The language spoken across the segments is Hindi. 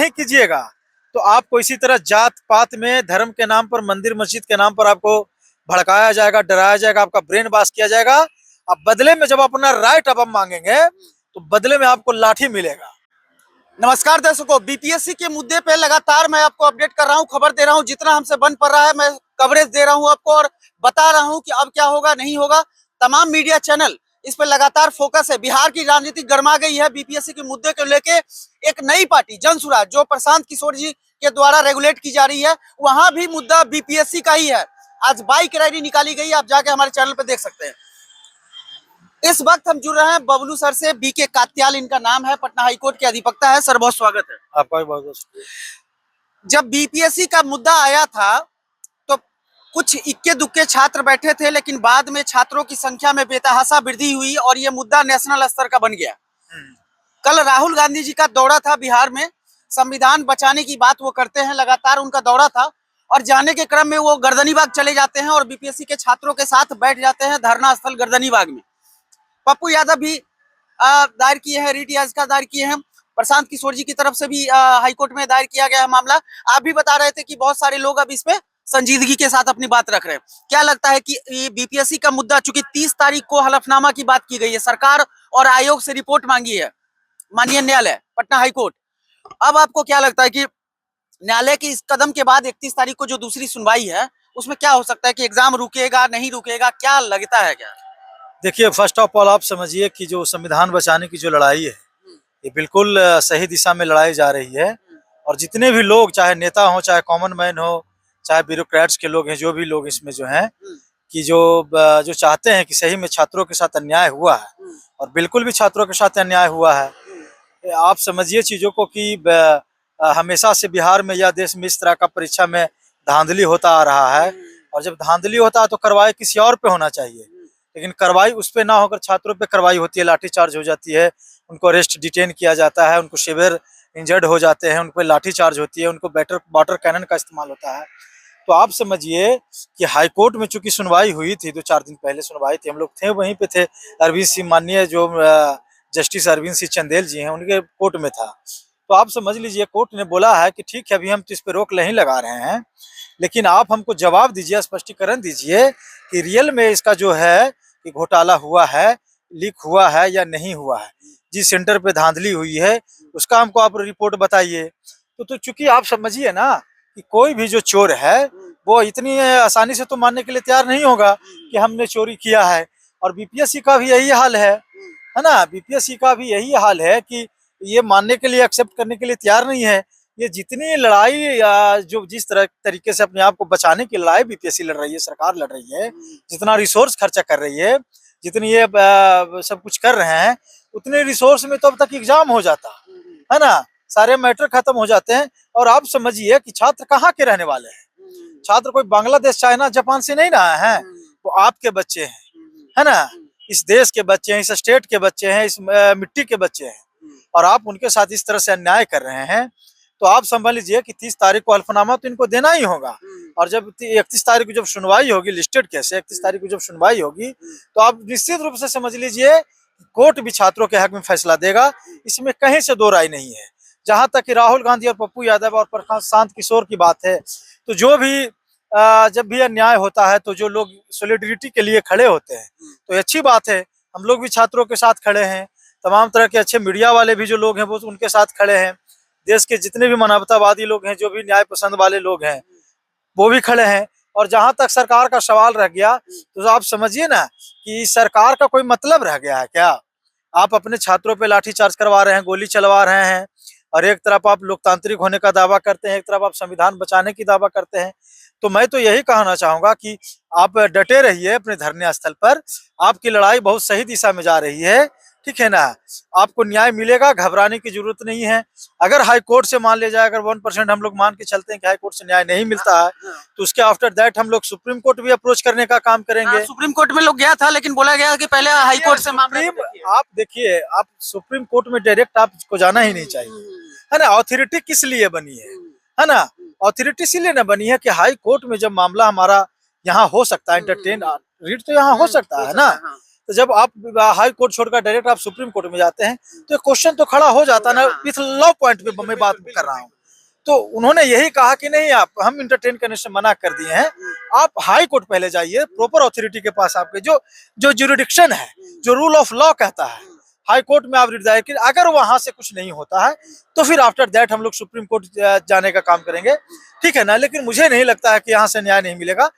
नहीं कीजिएगा तो आपको इसी तरह जात पात में, धर्म के नाम पर, मंदिर मस्जिद के नाम पर आपको भड़काया जाएगा, डराया जाएगा, आपका ब्रेन वॉश किया जाएगा। अब बदले में जब अपना राइट अब हम मांगेंगे तो बदले में आपको लाठी मिलेगा। नमस्कार दर्शकों, बीपीएससी के मुद्दे पे लगातार मैं आपको अपडेट कर रहा हूं, खबर दे रहा हूं, जितना हमसे बन पड़ रहा है मैं कवरेज दे रहा हूं आपको और बता रहा हूं कि अब क्या होगा नहीं होगा। तमाम मीडिया चैनल इस पर लगातार फोकस है। बिहार की राजनीति गर्मा गई है बीपीएससी के मुद्दे को लेके। एक नई पार्टी जनसुराज जो प्रशांत किशोर जी के द्वारा रेगुलेट की जा रही है, वहां भी मुद्दा बीपीएससी का ही है। आज बाइक रैली निकाली गई, आप जाके हमारे चैनल पर देख सकते हैं। इस वक्त हम जुड़ रहे हैं बबलू सर से, बीके कात्याल इनका नाम है, पटना हाईकोर्ट के अधिवक्ता है। सर बहुत स्वागत है आपका भी बहुत बहुत। जब बीपीएससी का मुद्दा आया था तो कुछ इक्के दुक्के छात्र बैठे थे, लेकिन बाद में छात्रों की संख्या में बेतहाशा वृद्धि हुई और ये मुद्दा नेशनल स्तर का बन गया। कल राहुल गांधी जी का दौरा था बिहार में, संविधान बचाने की बात वो करते हैं, लगातार उनका दौरा था और जाने के क्रम में वो गर्दनीबाग चले जाते हैं और बीपीएससी के छात्रों के साथ बैठ जाते हैं धरना स्थल गर्दनीबाग में। पप्पू यादव भी दायर किए हैं, रिट याचिका दायर किए हैं। प्रशांत किशोर जी की तरफ से भी हाईकोर्ट में दायर किया गया है मामला। आप भी बता रहे थे कि बहुत सारे लोग अब इस पे संजीदगी के साथ अपनी बात रख रहे हैं। क्या लगता है कि ये बीपीएससी का मुद्दा, चूंकि 30 तारीख को हलफनामा की बात की गई है, सरकार और आयोग से रिपोर्ट मांगी है माननीय न्यायालय पटना हाईकोर्ट, अब आपको क्या लगता है कि न्यायालय के इस कदम के बाद 31 तारीख को जो दूसरी सुनवाई है उसमें क्या हो सकता है कि एग्जाम रुकेगा नहीं रुकेगा, क्या लगता है? क्या देखिए, फर्स्ट ऑफ ऑल आप समझिए कि जो संविधान बचाने की जो लड़ाई है ये बिल्कुल सही दिशा में लड़ाई जा रही है। और जितने भी लोग, चाहे नेता हो, चाहे कॉमन मैन हो, चाहे ब्यूरोक्रेट्स के लोग हैं, जो भी लोग इसमें जो हैं कि जो चाहते हैं कि सही में छात्रों के साथ अन्याय हुआ है और बिल्कुल भी छात्रों के साथ अन्याय हुआ है। आप समझिए चीज़ों को कि हमेशा से बिहार में या देश में इस तरह का परीक्षा में धांधली होता आ रहा है और जब धांधली होता है तो कार्रवाई किसी और पे होना चाहिए, लेकिन कार्रवाई उस पे ना होकर छात्रों पे कार्रवाई होती है, लाठीचार्ज हो जाती है, उनको अरेस्ट डिटेन किया जाता है, उनको सीवियर इंजर्ड हो जाते हैं, उन पर लाठीचार्ज होती है, उनको वाटर कैनन का इस्तेमाल होता है। तो आप समझिए कि हाईकोर्ट में चूंकि सुनवाई हुई थी, 2-4 दिन पहले सुनवाई थी, हम लोग थे वहीं पे थे। अरविंद सिंह, माननीय जो जस्टिस अरविंद सिंह चंदेल जी हैं, उनके कोर्ट में था। तो आप समझ लीजिए कोर्ट ने बोला है कि ठीक है, अभी हम तो इस पर रोक नहीं लगा रहे हैं, लेकिन आप हमको जवाब दीजिए, स्पष्टीकरण दीजिए कि रियल में इसका जो है कि घोटाला हुआ है, लीक हुआ है या नहीं हुआ है, जिस सेंटर पे धांधली हुई है उसका हमको आप रिपोर्ट बताइए। तो चूंकि आप समझिए ना कि कोई भी जो चोर है वो इतनी आसानी से तो मानने के लिए तैयार नहीं होगा कि हमने चोरी किया है। और बीपीएससी का भी यही हाल है ना, बीपीएससी का भी यही हाल है कि ये मानने के लिए, एक्सेप्ट करने के लिए तैयार नहीं है। ये जितनी लड़ाई जो जिस तरीके से अपने आप को बचाने की लड़ाई बीपीएससी लड़ रही है, सरकार लड़ रही है, जितना रिसोर्स खर्चा कर रही है, जितनी ये सब कुछ कर रहे हैं, उतने रिसोर्स में तो अब तक एग्जाम हो जाता है ना, सारे मैटर खत्म हो जाते हैं। और आप समझिए कि छात्र कहाँ के रहने वाले हैं, छात्र कोई बांग्लादेश, चाइना, जापान से नहीं रहा है, वो आपके बच्चे हैं, है ना, इस देश के बच्चे हैं, इस स्टेट के बच्चे हैं, इस मिट्टी के बच्चे हैं, और आप उनके साथ इस तरह से अन्याय कर रहे हैं। तो आप समझ लीजिए कि 30 तारीख को हल्फनामा तो इनको देना ही होगा। और जब 31 तारीख को जब सुनवाई होगी, लिस्टेड केस है, 31 तारीख को जब सुनवाई होगी तो आप निश्चित रूप से समझ लीजिए कोर्ट भी छात्रों के हक में फैसला देगा, इसमें कहीं से दो राय नहीं है। जहां तक कि राहुल गांधी और पप्पू यादव और प्रशांत किशोर की बात है, तो जो भी जब भी अन्याय होता है तो जो लोग सॉलिडरिटी के लिए खड़े होते हैं तो अच्छी बात है। हम लोग भी छात्रों के साथ खड़े हैं, तमाम तरह के अच्छे मीडिया वाले भी जो लोग हैं वो उनके साथ खड़े हैं, देश के जितने भी मानवतावादी लोग हैं, जो भी न्याय पसंद वाले लोग हैं वो भी खड़े हैं। और जहां तक सरकार का सवाल रह गया तो आप समझिए ना कि सरकार का कोई मतलब रह गया है क्या? आप अपने छात्रों पे लाठीचार्ज करवा रहे हैं, गोली चलवा रहे हैं, और एक तरफ आप लोकतांत्रिक होने का दावा करते हैं, एक तरफ आप संविधान बचाने की दावा करते हैं। तो मैं तो यही कहना चाहूंगा कि आप डटे रहिए अपने धरने स्थल पर, आपकी लड़ाई बहुत सही दिशा में जा रही है, ठीक है ना, आपको न्याय मिलेगा, घबराने की जरूरत नहीं है। अगर हाई कोर्ट से मान लिया जाए, अगर 1% हम लोग मान के चलते हैं कि हाई कोर्ट से न्याय नहीं मिलता है, तो उसके आफ्टर दैट हम लोग सुप्रीम कोर्ट भी अप्रोच करने का काम करेंगे। सुप्रीम कोर्ट में लोग गया था, लेकिन बोला गया कि पहले हाई कोर्ट से मामला। आप देखिए, आप सुप्रीम कोर्ट में डायरेक्ट आपको जाना ही नहीं चाहिए, है ना। अथॉरिटी किस लिए बनी है ना, अथॉरिटी इसीलिए ना बनी है कि हाई कोर्ट में जब मामला हमारा यहाँ हो सकता है, एंटरटेन रीड तो यहाँ हो सकता है ना। तो जब आप हाई कोर्ट छोड़कर डायरेक्ट आप सुप्रीम कोर्ट में जाते हैं तो क्वेश्चन तो खड़ा हो जाता है ना, विथ लॉ पॉइंट पे मैं बात कर रहा हूँ, तो उन्होंने यही कहा कि नहीं, आप हम इंटरटेन करने से मना कर दिए हैं, आप हाई कोर्ट पहले जाइए, प्रॉपर अथॉरिटी के पास आपके जो जो ज्यूरिडिक्शन है, जो रूल ऑफ लॉ कहता है, हाई कोर्ट में आप रिट दायर कीजिए। अगर वहां से कुछ नहीं होता है तो फिर आफ्टर दैट हम लोग सुप्रीम कोर्ट जाने का काम करेंगे, ठीक है ना। लेकिन मुझे नहीं लगता है कि यहाँ से न्याय नहीं मिलेगा,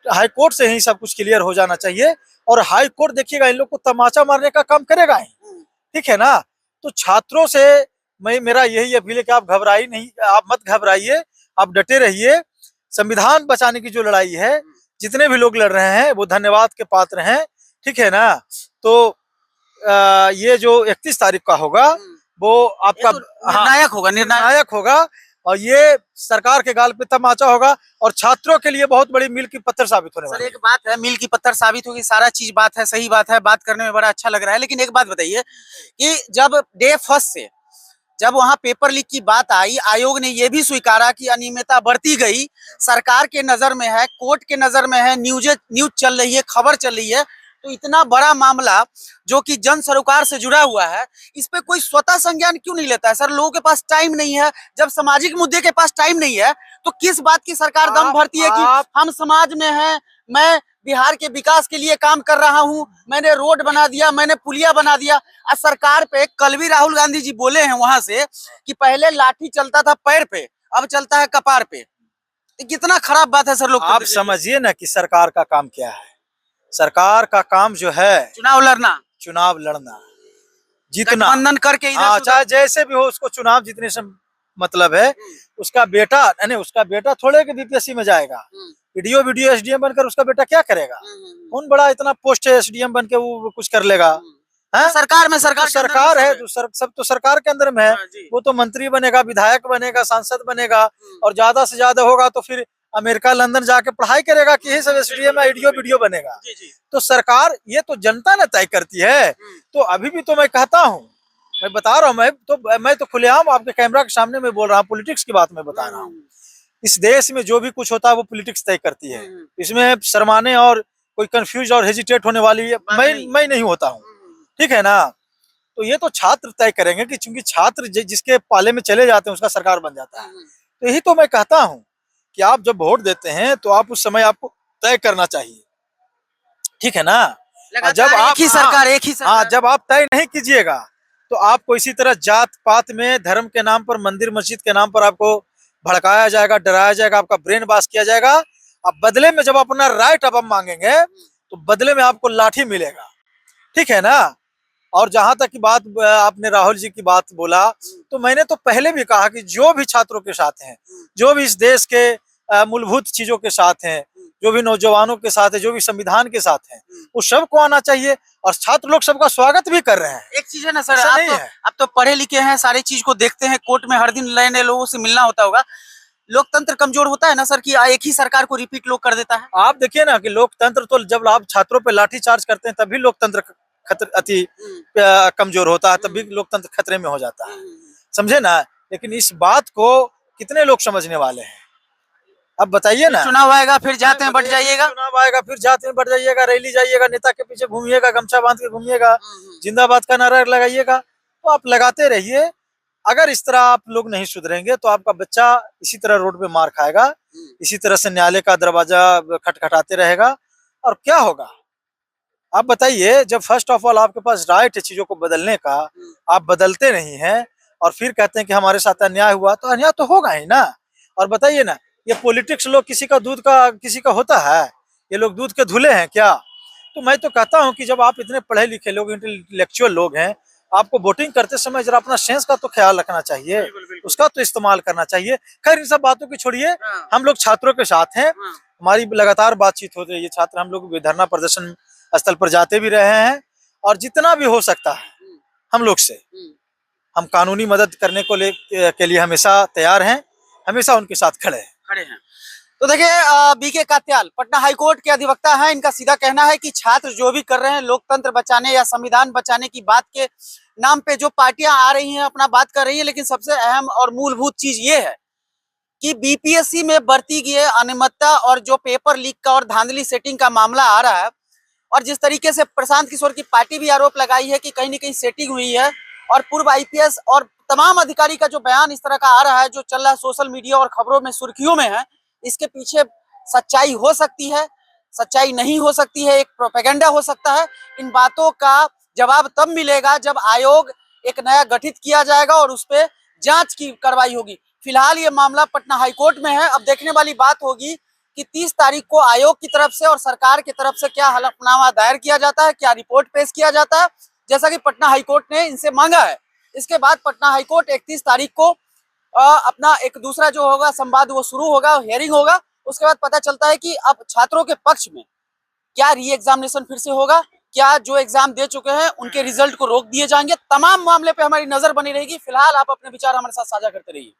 हाई कोर्ट से ही सब कुछ क्लियर हो जाना चाहिए। और हाई कोर्ट देखिएगा इन लोग को तमाचा मारने का काम करेगा ही, ठीक है ना। तो छात्रों से मेरा यही अपील है कि आप घबराइए नहीं, आप मत घबराइए, आप डटे रहिए। संविधान बचाने की जो लड़ाई है, जितने भी लोग लड़ रहे हैं वो धन्यवाद के पात्र हैं, ठीक है ना। तो ये जो 31 तारीख का होगा वो आपका निर्णायक होगा, निर्णायक होगा, और ये सरकार के गाल पे तमाचा होगा और छात्रों के लिए बहुत बड़ी मील की पत्थर साबित होने वाली है। एक बात है, मील की पत्थर साबित होगी, सारा चीज बात है, सही बात है, बात करने में बड़ा अच्छा लग रहा है। लेकिन एक बात बताइए कि जब डे फर्स्ट से जब वहां पेपर लीक की बात आई, आयोग ने यह भी स्वीकारा कि अनियमितता बढ़ती गई, सरकार के नजर में है, कोर्ट के नजर में है, न्यूज चल रही है, खबर चल रही है, तो इतना बड़ा मामला जो कि जन सरोकार से जुड़ा हुआ है, इस पे कोई स्वतः संज्ञान क्यों नहीं लेता है? सर, लोगों के पास टाइम नहीं है। जब सामाजिक मुद्दे के पास टाइम नहीं है तो किस बात की सरकार दम भरती है कि हम समाज में हैं, मैं बिहार के विकास के लिए काम कर रहा हूं, मैंने रोड बना दिया, मैंने पुलिया बना दिया। सरकार पे कल भी राहुल गांधी जी बोले हैं वहां से कि पहले लाठी चलता था पैर पे, अब चलता है कपार पे। कितना खराब बात है सर। लोग आप समझिए ना कि सरकार का काम क्या है। सरकार का काम जो है चुनाव लड़ना, जीतना, गठबंधन करके हाँ, चाहे जैसे भी हो, उसको चुनाव जीतने से मतलब है। उसका बेटा थोड़े के बीपीएससी में जाएगा, वीडियो एसडीएम बनकर उसका बेटा क्या करेगा? कौन बड़ा इतना पोस्ट है एसडीएम बन के वो कुछ कर लेगा? है सरकार में, सरकार है, सब तो सरकार के अंदर में है। वो तो मंत्री बनेगा, विधायक बनेगा, सांसद बनेगा, और ज्यादा से ज्यादा होगा तो फिर अमेरिका लंदन जाके पढ़ाई करेगा कि यही सब एसडीएम वीडियो बनेगा। तो सरकार ये तो जनता ने तय करती है। तो अभी भी तो मैं कहता हूँ, मैं बता रहा हूँ, मैं तो खुलेआम आपके कैमरा के सामने में बोल रहा हूँ, पॉलिटिक्स की बात मैं बता रहा हूँ। इस देश में जो भी कुछ होता है वो पॉलिटिक्स तय करती है। इसमें शर्माने और कोई कंफ्यूज और हेजिटेट होने वाली मैं नहीं होता हूँ, ठीक है ना। तो ये तो छात्र तय करेंगे कि चूंकि छात्र जिसके पाले में चले जाते हैं उसका सरकार बन जाता है। तो यही तो मैं कहता हूँ कि आप जब वोट देते हैं तो आप उस समय आपको तय करना चाहिए, ठीक है ना। जब आप एक ही सरकार जब आप तय नहीं कीजिएगा तो आपको इसी तरह जात पात में, धर्म के नाम पर, मंदिर मस्जिद के नाम पर आपको भड़काया जाएगा, डराया जाएगा, आपका ब्रेन वॉश किया जाएगा। अब बदले में जब अपना राइट अब हम मांगेंगे तो बदले में आपको लाठी मिलेगा, ठीक है ना। और जहां तक की बात आपने राहुल जी की बात बोला, तो मैंने तो पहले भी कहा कि जो भी छात्रों के साथ हैं, जो भी इस देश के मूलभूत चीजों के साथ हैं, जो भी नौजवानों के साथ है, जो भी संविधान के साथ है, वो सबको आना चाहिए। और छात्र लोग सबका स्वागत भी कर रहे हैं। एक चीज है ना सर, आप तो पढ़े लिखे हैं, सारी चीज को देखते हैं, कोर्ट में हर दिन नए नए लोगों से मिलना होता होगा। लोकतंत्र कमजोर होता है ना सर कि एक ही सरकार को रिपीट लोग कर देता है? आप देखिए ना कि लोकतंत्र तो जब आप छात्रों पे लाठी चार्ज करते हैं तभी लोकतंत्र अति कमजोर होता है, तभी लोकतंत्र खतरे में हो जाता है, समझे ना। लेकिन इस बात को कितने लोग समझने वाले हैं? अब बताइए ना। चुनाव आएगा फिर जाते हैं बढ़ जाइएगा, चुनाव आएगा फिर जाते हैं बढ़ जाइएगा, रैली जाइएगा, नेता के पीछे घूमिएगा, गमछा बांध के घूमिएगा, जिंदाबाद का नारा लगाइएगा। तो आप लगाते रहिए। अगर इस तरह आप लोग नहीं सुधरेंगे तो आपका बच्चा इसी तरह रोड पे मार खाएगा, इसी तरह से न्यायालय का दरवाजा खटखटाते रहेगा। और क्या होगा आप बताइए? जब फर्स्ट ऑफ ऑल आपके पास राइट है चीजों को बदलने का, आप बदलते नहीं हैं और फिर कहते हैं कि हमारे साथ अन्याय हुआ, तो अन्याय तो होगा ही ना। और बताइए ना, ये पॉलिटिक्स लोग किसी का दूध का किसी का होता है? ये लोग दूध के धुले हैं क्या? तो मैं तो कहता हूं कि जब आप इतने पढ़े लिखे लोग, इंटेलेक्चुअल लोग हैं, आपको वोटिंग करते समय जरा अपना सेंस का तो ख्याल रखना चाहिए, उसका तो इस्तेमाल करना चाहिए। खैर इन सब बातों की छोड़िए, हम लोग छात्रों के साथ हैं, हमारी लगातार बातचीत हो रही है। छात्र हम लोग धरना प्रदर्शन स्थल पर जाते भी रहे हैं, और जितना भी हो सकता है हम लोग से हम कानूनी मदद करने को के लिए हमेशा तैयार हैं, हमेशा उनके साथ खड़े हैं। तो देखिए, बीके कात्याल पटना हाईकोर्ट के अधिवक्ता हैं। इनका सीधा कहना है कि छात्र जो भी कर रहे हैं, लोकतंत्र बचाने या संविधान बचाने की बात के नाम पे जो पार्टियां आ रही हैं, अपना बात कर रही हैं, लेकिन सबसे अहम और मूलभूत चीज ये है कि बीपीएससी में बढ़ती गई अनियमितता और जो पेपर लीक का और धांधली सेटिंग का मामला आ रहा है, और जिस तरीके से प्रशांत किशोर की पार्टी भी आरोप लगाई है कि कहीं न कहीं सेटिंग हुई है, और पूर्व आईपीएस और तमाम अधिकारी का जो बयान इस तरह का आ रहा है, जो चल रहा है सोशल मीडिया और खबरों में सुर्खियों में है, इसके पीछे सच्चाई हो सकती है, सच्चाई नहीं हो सकती है, एक प्रोपेगेंडा हो सकता है। इन बातों का जवाब तब मिलेगा जब आयोग एक नया गठित किया जाएगा और उस पर जांच की कार्रवाई होगी। फिलहाल ये मामला पटना हाईकोर्ट में है। अब देखने वाली बात होगी कि 30 तारीख को आयोग की तरफ से और सरकार की तरफ से क्या हलफनामा दायर किया जाता है, क्या रिपोर्ट पेश किया जाता है, जैसा कि पटना हाईकोर्ट ने इनसे मांगा है। इसके बाद पटना हाईकोर्ट 31 तारीख को अपना एक दूसरा जो होगा संवाद वो शुरू होगा, हियरिंग होगा। उसके बाद पता चलता है कि अब छात्रों के पक्ष में क्या री एग्जामिनेशन फिर से होगा, क्या जो एग्जाम दे चुके हैं उनके रिजल्ट को रोक दिए जाएंगे। तमाम मामले पे हमारी नजर बनी रहेगी। फिलहाल आप अपने विचार हमारे साथ साझा करते रहिए।